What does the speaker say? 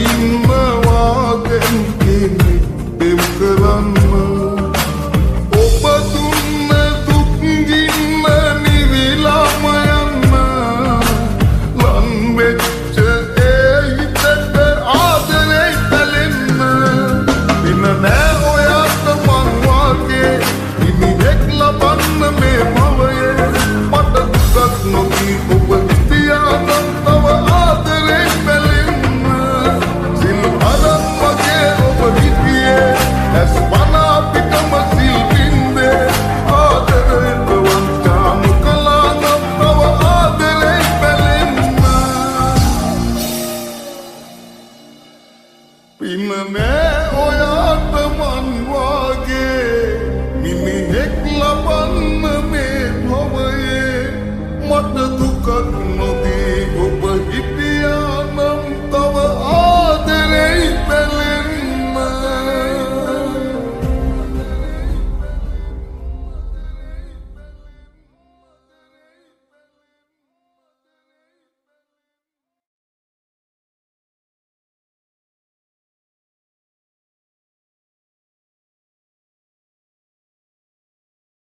ඉන්නවාගෙන් කෙනෙක් දෙම් කරන්න ඔබ දුන්න දුක්ගින්න නිවිලාම යන්න ලන් වෙච්ච ඒ හිතට ආදරේ පැලෙන්න පින නෑ ඔයාට මං වාගේ ඉනිවෙක් ලබන්න මේ මවයේ මට දුකක් නොදී ඔබ හිටියානම් තව ආදරේ පැලෙන්න සිල් අරන් වගේ ඔබ හිටියේ ඇස් වන අපිටම සිල් බින්දේ ආදරේට වංචාම කළා නම් තව ආදරේ පැලෙන්න පින නෑ ඔයාට මං